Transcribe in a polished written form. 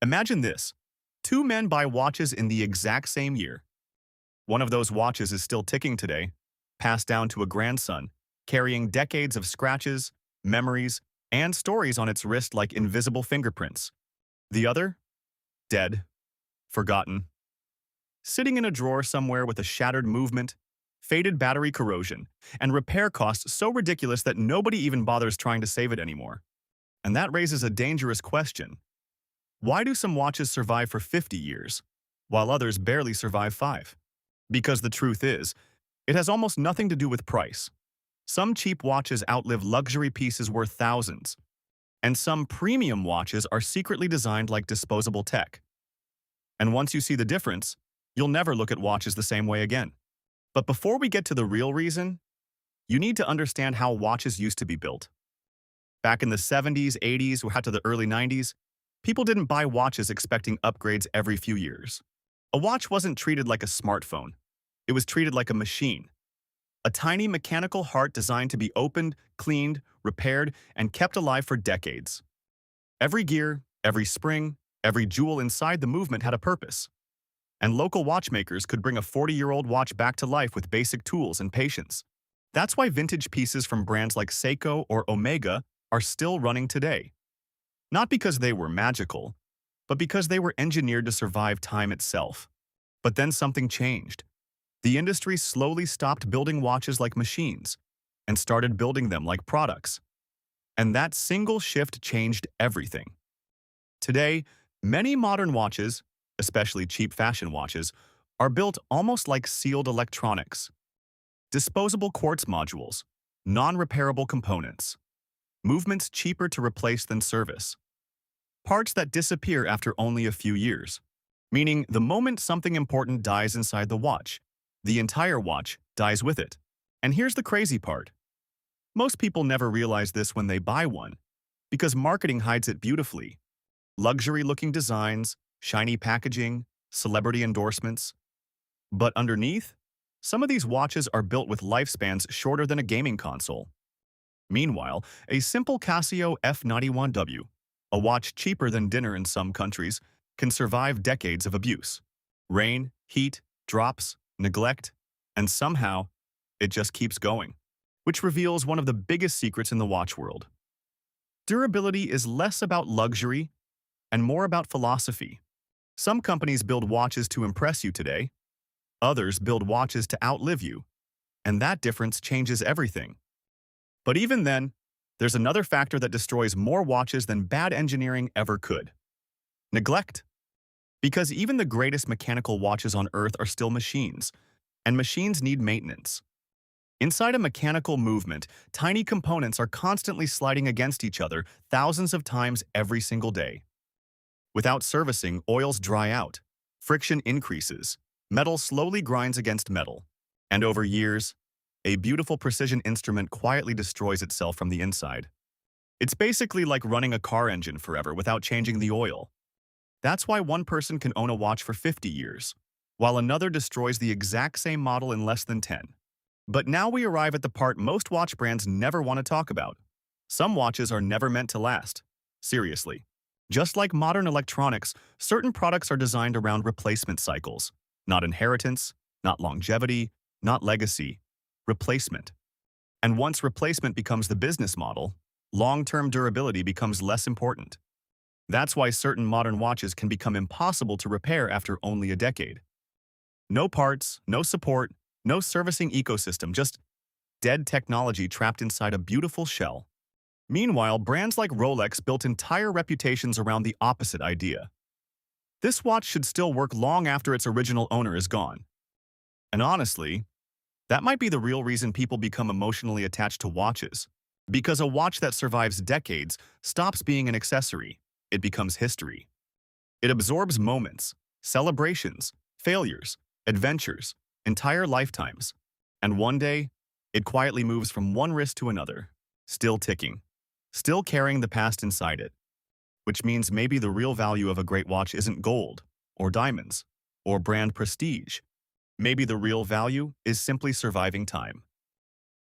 Imagine this. Two men buy watches in the exact same year. One of those watches is still ticking today, passed down to a grandson, carrying decades of scratches, memories, and stories on its wrist like invisible fingerprints. The other? Dead. Forgotten. Sitting in a drawer somewhere with a shattered movement, faded battery corrosion, and repair costs so ridiculous that nobody even bothers trying to save it anymore. And that raises a dangerous question. Why do some watches survive for 50 years, while others barely survive 5? Because the truth is, it has almost nothing to do with price. Some cheap watches outlive luxury pieces worth thousands, and some premium watches are secretly designed like disposable tech. And once you see the difference, you'll never look at watches the same way again. But before we get to the real reason, you need to understand how watches used to be built. Back in the 70s, 80s, or to the early 90s, people didn't buy watches expecting upgrades every few years. A watch wasn't treated like a smartphone. It was treated like a machine. A tiny mechanical heart designed to be opened, cleaned, repaired, and kept alive for decades. Every gear, every spring, every jewel inside the movement had a purpose. And local watchmakers could bring a 40-year-old watch back to life with basic tools and patience. That's why vintage pieces from brands like Seiko or Omega are still running today. Not because they were magical, but because they were engineered to survive time itself. But then something changed. The industry slowly stopped building watches like machines and started building them like products. And that single shift changed everything. Today, many modern watches, especially cheap fashion watches, are built almost like sealed electronics. Disposable quartz modules, non-repairable components, movements cheaper to replace than service, parts that disappear after only a few years, meaning the moment something important dies inside the watch, the entire watch dies with it. And here's the crazy part. Most people never realize this when they buy one, because marketing hides it beautifully. Luxury-looking designs, shiny packaging, celebrity endorsements. But underneath, some of these watches are built with lifespans shorter than a gaming console. Meanwhile, a simple Casio F91W, a watch cheaper than dinner in some countries, can survive decades of abuse. Rain, heat, drops, neglect, and somehow, it just keeps going, which reveals one of the biggest secrets in the watch world. Durability is less about luxury and more about philosophy. Some companies build watches to impress you today, others build watches to outlive you, and that difference changes everything. But even then, there's another factor that destroys more watches than bad engineering ever could. Neglect. Because even the greatest mechanical watches on Earth are still machines, and machines need maintenance. Inside a mechanical movement, tiny components are constantly sliding against each other thousands of times every single day. Without servicing, oils dry out, friction increases, metal slowly grinds against metal, and over years, a beautiful precision instrument quietly destroys itself from the inside. It's basically like running a car engine forever without changing the oil. That's why one person can own a watch for 50 years, while another destroys the exact same model in less than 10. But now we arrive at the part most watch brands never want to talk about. Some watches are never meant to last. Seriously. Just like modern electronics, certain products are designed around replacement cycles. Not inheritance, not longevity, not legacy. Replacement. And once replacement becomes the business model, long-term durability becomes less important. That's why certain modern watches can become impossible to repair after only a decade. No parts, no support, no servicing ecosystem, just dead technology trapped inside a beautiful shell. Meanwhile, brands like Rolex built entire reputations around the opposite idea. This watch should still work long after its original owner is gone. And honestly, that might be the real reason people become emotionally attached to watches. Because a watch that survives decades stops being an accessory. It becomes history. It absorbs moments, celebrations, failures, adventures, entire lifetimes. And one day, it quietly moves from one wrist to another, still ticking, still carrying the past inside it. Which means maybe the real value of a great watch isn't gold, or diamonds, or brand prestige. Maybe the real value is simply surviving time.